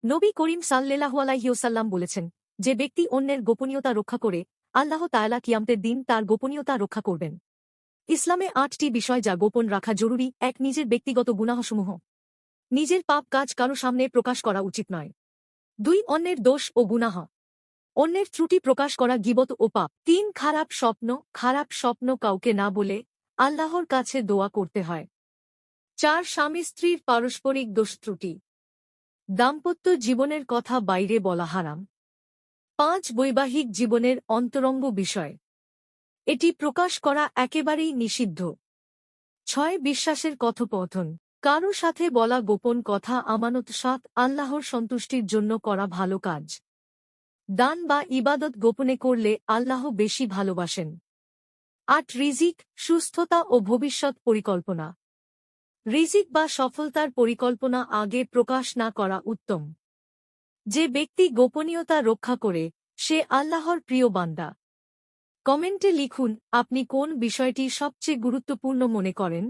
নবী করিম সাল্লেল্লাহু আলাইহি ওয়াসাল্লাম বলেছেন, যে ব্যক্তি অন্যের গোপনীয়তা রক্ষা করে, আল্লাহ তাআলা কিয়ামতের দিন তার গোপনীয়তা রক্ষা করবেন। ইসলামে ৮টি বিষয় যা গোপন রাখা জরুরি। ১. নিজের ব্যক্তিগত গুনাহসমূহ। নিজের পাপ কাজ কারো সামনে প্রকাশ করা উচিত নয়। ২. অন্যের দোষ ও গুনাহ। অন্যের ত্রুটি প্রকাশ করা গীবত ও পাপ। ৩. খারাপ স্বপ্ন কাউকে না বলে আল্লাহর কাছে দোয়া করতে হয়। ৪. স্বামী স্ত্রীর পারস্পরিক দোষ ত্রুটি। দাম্পত্য জীবনের কথা বাইরে বলা হারাম। ৫. বৈবাহিক জীবনের অন্তরঙ্গ বিষয়। এটি প্রকাশ করা একেবারেই নিষিদ্ধ। ৬. বিশ্বাসের কথোপকথন। কারো সাথে বলা গোপন কথা আমানত। ৭. আল্লাহর সন্তুষ্টির জন্য করা ভালো কাজ। দান বা ইবাদত গোপনে করলে আল্লাহ বেশি ভালোবাসেন। ৮. রিজিক, সুস্থতা ও ভবিষ্যৎ পরিকল্পনা। রিজিক বা সফলতার পরিকল্পনা আগে প্রকাশ না করা উত্তম। যে ব্যক্তি গোপনীয়তা রক্ষা করে, সে আল্লাহর প্রিয় বান্দা। কমেন্টে লিখুন আপনি কোন বিষয়টি সবচেয়ে গুরুত্বপূর্ণ মনে করেন।